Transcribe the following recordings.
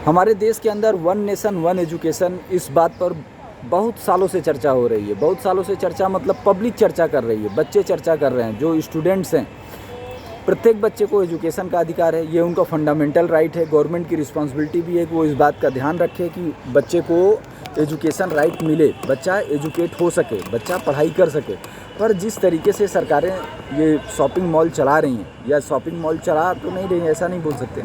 हमारे देश के अंदर वन नेशन वन एजुकेशन, इस बात पर बहुत सालों से चर्चा हो रही है। बहुत सालों से चर्चा मतलब पब्लिक चर्चा कर रही है, बच्चे चर्चा कर रहे हैं, जो स्टूडेंट्स हैं। प्रत्येक बच्चे को एजुकेशन का अधिकार है, ये उनका फंडामेंटल राइट है। गवर्नमेंट की रिस्पॉन्सिबिलिटी भी है कि वो इस बात का ध्यान रखे कि बच्चे को एजुकेशन राइट मिले, बच्चा एजुकेट हो सके, बच्चा पढ़ाई कर सके। पर जिस तरीके से सरकारें ये शॉपिंग मॉल चला रही हैं, या शॉपिंग मॉल चला तो नहीं रही, ऐसा नहीं बोल सकते,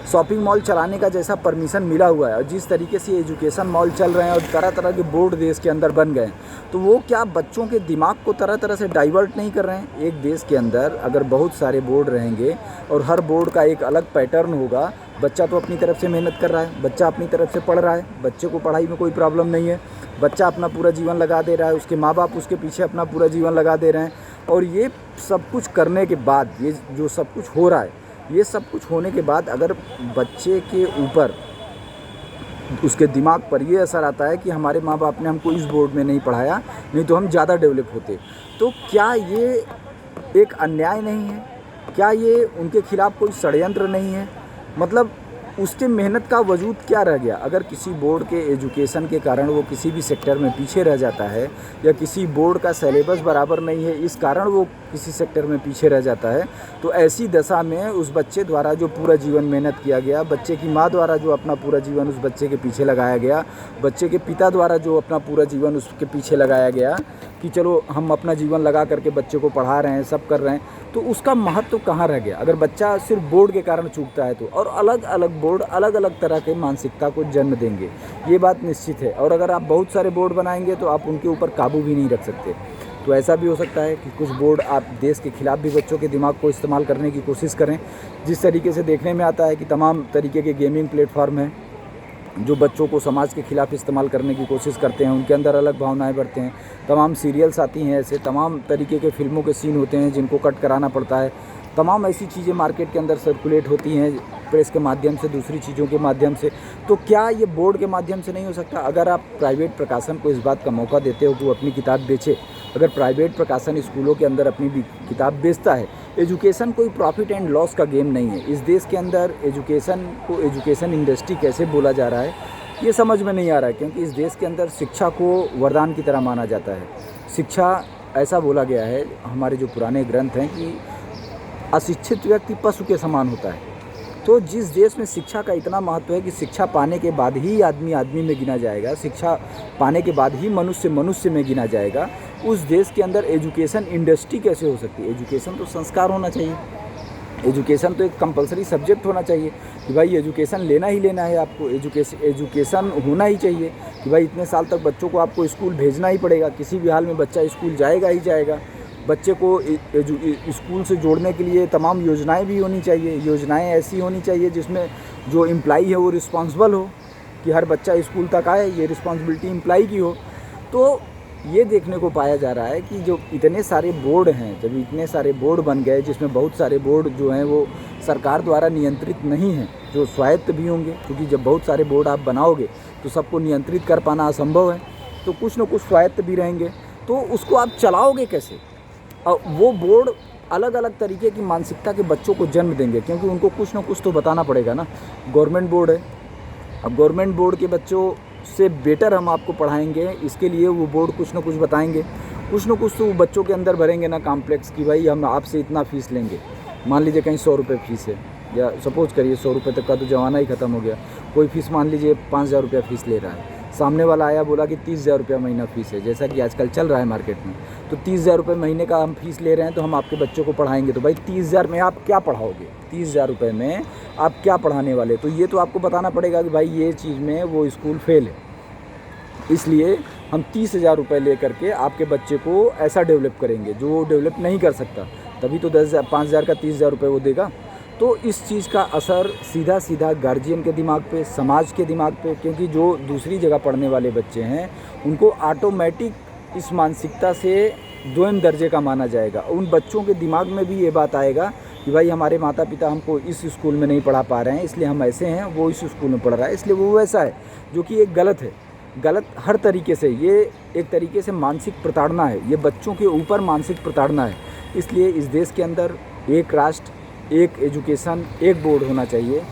शॉपिंग मॉल चलाने का जैसा परमिशन मिला हुआ है और जिस तरीके से एजुकेशन मॉल चल रहे हैं और तरह तरह के बोर्ड देश के अंदर बन गए हैं, तो वो क्या बच्चों के दिमाग को तरह तरह से डाइवर्ट नहीं कर रहे हैं? एक देश के अंदर अगर बहुत सारे बोर्ड रहेंगे और हर बोर्ड का एक अलग पैटर्न होगा, बच्चा तो अपनी तरफ से मेहनत कर रहा है, बच्चा अपनी तरफ से पढ़ रहा है, बच्चे को पढ़ाई में कोई प्रॉब्लम नहीं है, बच्चा अपना पूरा जीवन लगा दे रहा है, उसके माँ बाप उसके पीछे अपना पूरा जीवन लगा दे रहे हैं। और ये सब कुछ करने के बाद, ये जो सब कुछ हो रहा है, ये सब कुछ होने के बाद अगर बच्चे के ऊपर, उसके दिमाग पर ये असर आता है कि हमारे माँ बाप ने हमको इस बोर्ड में नहीं पढ़ाया, नहीं तो हम ज़्यादा डेवलप होते, तो क्या ये एक अन्याय नहीं है? क्या ये उनके खिलाफ़ कोई षड्यंत्र नहीं है? मतलब उसके मेहनत का वजूद क्या रह गया? अगर किसी बोर्ड के एजुकेशन के कारण वो किसी भी सेक्टर में पीछे रह जाता है, या किसी बोर्ड का सिलेबस बराबर नहीं है इस कारण वो किसी सेक्टर में पीछे रह जाता है, तो ऐसी दशा में उस बच्चे द्वारा जो पूरा जीवन मेहनत किया गया, बच्चे की माँ द्वारा जो अपना पूरा जीवन उस बच्चे के पीछे लगाया गया, बच्चे के पिता द्वारा जो अपना पूरा जीवन उसके पीछे लगाया गया कि चलो हम अपना जीवन लगा करके बच्चे को पढ़ा रहे हैं, सब कर रहे हैं, तो उसका महत्व कहाँ रह गया? अगर बच्चा सिर्फ बोर्ड के कारण चूकता है तो। और अलग अलग बोर्ड अलग अलग तरह के मानसिकता को जन्म देंगे, ये बात निश्चित है। और अगर आप बहुत सारे बोर्ड बनाएंगे तो आप उनके ऊपर काबू भी नहीं रख सकते। तो ऐसा भी हो सकता है कि कुछ बोर्ड आप देश के खिलाफ भी बच्चों के दिमाग को इस्तेमाल करने की कोशिश करें। जिस तरीके से देखने में आता है कि तमाम तरीके के गेमिंग प्लेटफॉर्म हैं जो बच्चों को समाज के खिलाफ इस्तेमाल करने की कोशिश करते हैं, उनके अंदर अलग भावनाएं बढ़ते हैं। तमाम सीरियल्स आती हैं, ऐसे तमाम तरीके के फिल्मों के सीन होते हैं जिनको कट कराना पड़ता है। तमाम ऐसी चीज़ें मार्केट के अंदर सर्कुलेट होती हैं प्रेस के माध्यम से, दूसरी चीज़ों के माध्यम से। तो क्या ये बोर्ड के माध्यम से नहीं हो सकता? अगर आप प्राइवेट प्रकाशन को इस बात का मौका देते हो कि वो अपनी किताब बेचे, अगर प्राइवेट प्रकाशन स्कूलों के अंदर अपनी किताब बेचता है, एजुकेशन कोई प्रॉफिट एंड लॉस का गेम नहीं है। इस देश के अंदर एजुकेशन को एजुकेशन इंडस्ट्री कैसे बोला जा रहा है ये समझ में नहीं आ रहा है, क्योंकि इस देश के अंदर शिक्षा को वरदान की तरह माना जाता है। शिक्षा, ऐसा बोला गया है हमारे जो पुराने ग्रंथ हैं कि अशिक्षित व्यक्ति पशु के समान होता है। तो जिस देश में शिक्षा का इतना महत्व है कि शिक्षा पाने के बाद ही आदमी आदमी में गिना जाएगा, शिक्षा पाने के बाद ही मनुष्य मनुष्य में गिना जाएगा, उस देश के अंदर एजुकेशन इंडस्ट्री कैसे हो सकती है? एजुकेशन तो संस्कार होना चाहिए, एजुकेशन तो एक कंपलसरी सब्जेक्ट होना चाहिए कि भाई एजुकेशन लेना ही लेना है आपको, एजुकेशन होना ही चाहिए कि भाई इतने साल तक बच्चों को आपको स्कूल भेजना ही पड़ेगा, किसी भी हाल में बच्चा स्कूल जाएगा ही जाएगा। बच्चे को स्कूल से जोड़ने के लिए तमाम योजनाएं भी होनी चाहिए। योजनाएं ऐसी होनी चाहिए जिसमें जो एम्प्लॉई है वो रिस्पॉन्सिबल हो कि हर बच्चा स्कूल तक आए, ये रिस्पॉन्सिबिलिटी एम्प्लॉई की हो। तो ये देखने को पाया जा रहा है कि जो इतने सारे बोर्ड हैं, जब इतने सारे बोर्ड बन गए जिसमें बहुत सारे बोर्ड जो हैं वो सरकार द्वारा नियंत्रित नहीं हैं, जो स्वायत्त भी होंगे, क्योंकि जब बहुत सारे बोर्ड आप बनाओगे तो सबको नियंत्रित कर पाना असंभव है, तो कुछ न कुछ स्वायत्त भी रहेंगे, तो उसको आप चलाओगे कैसे? और वो बोर्ड अलग अलग तरीके की मानसिकता के बच्चों को जन्म देंगे, क्योंकि उनको कुछ ना कुछ तो बताना पड़ेगा ना। गवर्नमेंट बोर्ड है, अब गवर्नमेंट बोर्ड के बच्चों से बेटर हम आपको पढ़ाएंगे, इसके लिए वो बोर्ड कुछ ना कुछ बताएंगे, कुछ ना कुछ तो वो बच्चों के अंदर भरेंगे ना कॉम्प्लेक्स कि भाई हम आपसे इतना फ़ीस लेंगे। मान लीजिए कहीं 100 रुपये फ़ीस है, या सपोज करिए 100 रुपये तक का तो ज़माना ही ख़त्म हो गया। कोई फ़ीस मान लीजिए 5,000 रुपया फ़ीस ले रहा है, सामने वाला आया बोला कि 30,000 रुपया महीना फ़ीस है, जैसा कि आजकल चल रहा है मार्केट में। तो 30,000 रुपये महीने का हम फ़ीस ले रहे हैं, तो हम आपके बच्चों को पढ़ाएंगे। तो भाई 30,000 में आप क्या पढ़ाओगे? 30,000 रुपये में आप क्या पढ़ाने वाले? तो ये तो आपको बताना पड़ेगा कि भाई ये चीज़ में वो स्कूल फेल है, इसलिए हम 30,000 रुपये ले करके आपके बच्चे को ऐसा डेवलप करेंगे जो वो डेवलप नहीं कर सकता, तभी तो 5,000 का 30,000 रुपये वो देगा। तो इस चीज़ का असर सीधा सीधा गार्जियन के दिमाग पे, समाज के दिमाग पे, क्योंकि जो दूसरी जगह पढ़ने वाले बच्चे हैं उनको ऑटोमेटिक इस मानसिकता से दोयम दर्जे का माना जाएगा। उन बच्चों के दिमाग में भी ये बात आएगा कि भाई हमारे माता पिता हमको इस स्कूल में नहीं पढ़ा पा रहे हैं, इसलिए हम ऐसे हैं, वो इस स्कूल में पढ़ रहा है इसलिए वो वैसा है, जो कि एक गलत है। गलत हर तरीके से, ये एक तरीके से मानसिक प्रताड़ना है, ये बच्चों के ऊपर मानसिक प्रताड़ना है। इसलिए इस देश के अंदर एक राष्ट्र, एक एजुकेशन, एक बोर्ड होना चाहिए।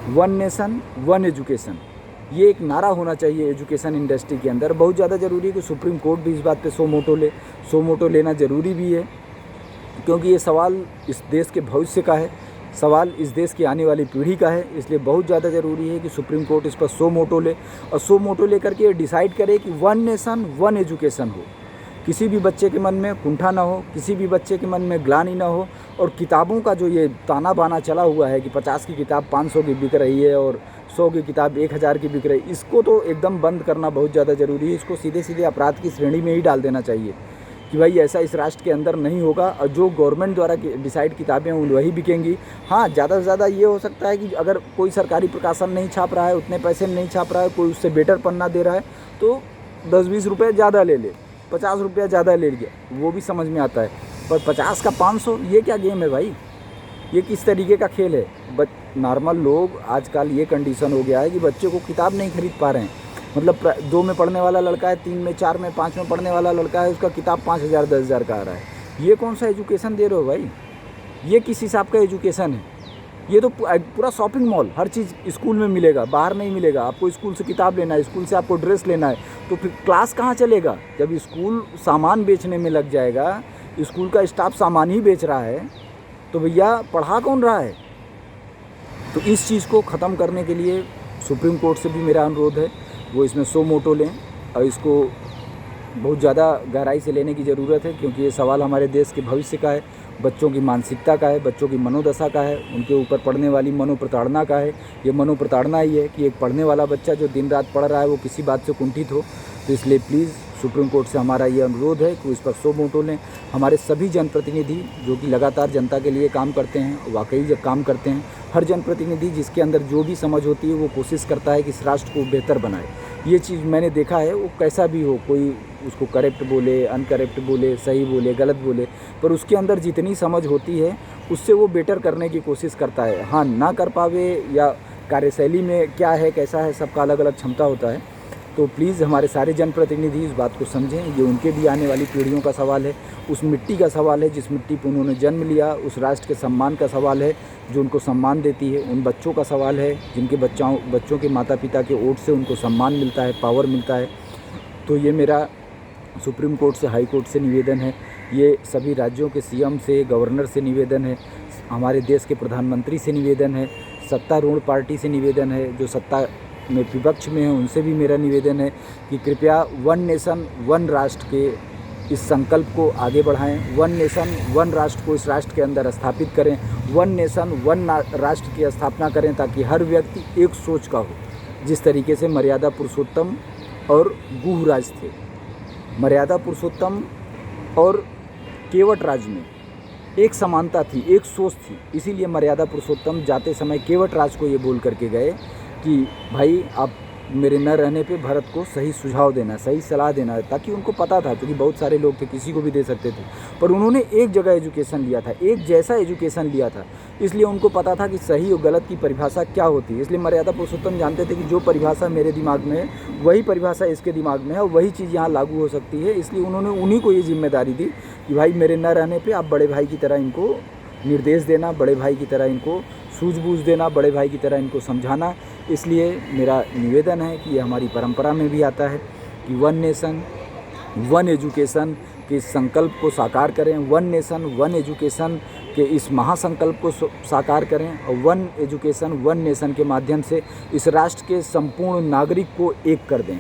वन नेशन वन एजुकेशन, ये एक नारा होना चाहिए एजुकेशन इंडस्ट्री के अंदर। बहुत ज़्यादा ज़रूरी है कि सुप्रीम कोर्ट भी इस बात पे सो मोटो लेना ज़रूरी भी है, क्योंकि ये सवाल इस देश के भविष्य का है, सवाल इस देश की आने वाली पीढ़ी का है। इसलिए बहुत ज़्यादा ज़रूरी है कि सुप्रीम कोर्ट इस पर सो मोटो ले, और सो मोटो लेकर के डिसाइड करे कि वन नेशन वन एजुकेशन हो, किसी भी बच्चे के मन में कुंठा ना हो, किसी भी बच्चे के मन में ग्लानि ना हो। और किताबों का जो ये ताना बाना चला हुआ है कि 50 की किताब 500 की बिक रही है और 100 की किताब 1000 की बिक रही है, इसको तो एकदम बंद करना बहुत ज़्यादा ज़रूरी है। इसको सीधे सीधे अपराध की श्रेणी में ही डाल देना चाहिए कि भाई ऐसा इस राष्ट्र के अंदर नहीं होगा, और जो गवर्नमेंट द्वारा डिसाइड किताबें उन वही बिकेंगी। हाँ, ज़्यादा से ज़्यादा ये हो सकता है कि अगर कोई सरकारी प्रकाशन नहीं छाप रहा है, उतने पैसे नहीं छाप रहा है, कोई उससे बेटर पन्ना दे रहा है, तो 10-20 रुपये ज़्यादा ले ले, 50 रुपया ज़्यादा ले लिया, वो भी समझ में आता है। पर 50 का 500, ये क्या गेम है भाई? ये किस तरीके का खेल है? नॉर्मल लोग आजकल ये कंडीशन हो गया है कि बच्चे को किताब नहीं खरीद पा रहे हैं। मतलब 2 में पढ़ने वाला लड़का है, 3 में, 4 में, 5 में पढ़ने वाला लड़का है, उसका किताब 5000 10,000 का आ रहा है। ये कौन सा एजुकेशन दे रहे हो भाई? ये किस हिसाब का एजुकेशन है? ये तो पूरा शॉपिंग मॉल, हर चीज़ स्कूल में मिलेगा, बाहर नहीं मिलेगा। आपको स्कूल से किताब लेना है, स्कूल से आपको ड्रेस लेना है, तो फिर क्लास कहाँ चलेगा? जब स्कूल सामान बेचने में लग जाएगा, स्कूल का स्टाफ सामान ही बेच रहा है, तो भैया पढ़ा कौन रहा है? तो इस चीज़ को ख़त्म करने के लिए सुप्रीम कोर्ट से भी मेरा अनुरोध है, वो इसमें सो मोटो लें, और इसको बहुत ज़्यादा गहराई से लेने की ज़रूरत है, क्योंकि ये सवाल हमारे देश के भविष्य का है, बच्चों की मानसिकता का है, बच्चों की मनोदशा का है, उनके ऊपर पड़ने वाली मनोप्रताड़ना का है। ये मनोप्रताड़ना ही है कि एक पढ़ने वाला बच्चा जो दिन रात पढ़ रहा है वो किसी बात से कुंठित हो। तो इसलिए प्लीज़ सुप्रीम कोर्ट से हमारा ये अनुरोध है कि इस पर सो मोटो लें। हमारे सभी जनप्रतिनिधि जो कि लगातार जनता के लिए काम करते हैं, वाकई जब काम करते हैं, हर जनप्रतिनिधि जिसके अंदर जो भी समझ होती है वो कोशिश करता है कि इस राष्ट्र को बेहतर बनाए। ये चीज़ मैंने देखा है, वो कैसा भी हो, कोई उसको करेक्ट बोले, अनकरेक्ट बोले, सही बोले, गलत बोले, पर उसके अंदर जितनी समझ होती है उससे वो बेटर करने की कोशिश करता है। हाँ, ना कर पावे या कार्यशैली में क्या है, कैसा है, सबका अलग अलग क्षमता होता है। तो प्लीज़ हमारे सारे जनप्रतिनिधि इस बात को समझें, ये उनके भी आने वाली पीढ़ियों का सवाल है, उस मिट्टी का सवाल है जिस मिट्टी पर उन्होंने जन्म लिया, उस राष्ट्र के सम्मान का सवाल है जो उनको सम्मान देती है, उन बच्चों का सवाल है जिनके बच्चों के माता पिता के वोट से उनको सम्मान मिलता है, पावर मिलता है। तो ये मेरा सुप्रीम कोर्ट से, हाई कोर्ट से निवेदन है, ये सभी राज्यों के सीएम से, गवर्नर से निवेदन है, हमारे देश के प्रधानमंत्री से निवेदन है, सत्तारूढ़ पार्टी से निवेदन है, जो सत्ता में विपक्ष में है उनसे भी मेरा निवेदन है कि कृपया वन नेशन वन राष्ट्र के इस संकल्प को आगे बढ़ाएं। वन नेशन वन राष्ट्र को इस राष्ट्र के अंदर स्थापित करें, वन नेशन वन राष्ट्र की स्थापना करें, ताकि हर व्यक्ति एक सोच का हो। जिस तरीके से मर्यादा पुरुषोत्तम और गुहराज थे, मर्यादा पुरुषोत्तम और केवट राज में एक समानता थी, एक सोच थी, इसीलिए मर्यादा पुरुषोत्तम जाते समय केवट राज को ये बोल करके गए कि भाई आप मेरे न रहने पे भरत को सही सुझाव देना, सही सलाह देना, ताकि उनको पता था, क्योंकि बहुत सारे लोग थे, किसी को भी दे सकते थे, पर उन्होंने एक जगह एजुकेशन लिया था, एक जैसा एजुकेशन लिया था, इसलिए उनको पता था कि सही और गलत की परिभाषा क्या होती है। इसलिए मर्यादा पुरुषोत्तम जानते थे कि जो परिभाषा मेरे दिमाग में है वही परिभाषा इसके दिमाग में है और वही चीज़ यहाँ लागू हो सकती है। इसलिए उन्होंने उन्हीं को ये जिम्मेदारी दी कि भाई मेरे न रहने पर आप बड़े भाई की तरह इनको निर्देश देना, बड़े भाई की तरह इनको सूझबूझ देना, बड़े भाई की तरह इनको समझाना। इसलिए मेरा निवेदन है कि ये हमारी परंपरा में भी आता है कि वन नेशन वन एजुकेशन के इस संकल्प को साकार करें, वन नेशन वन एजुकेशन के इस महासंकल्प को साकार करें और वन एजुकेशन वन नेशन के माध्यम से इस राष्ट्र के संपूर्ण नागरिक को एक कर दें।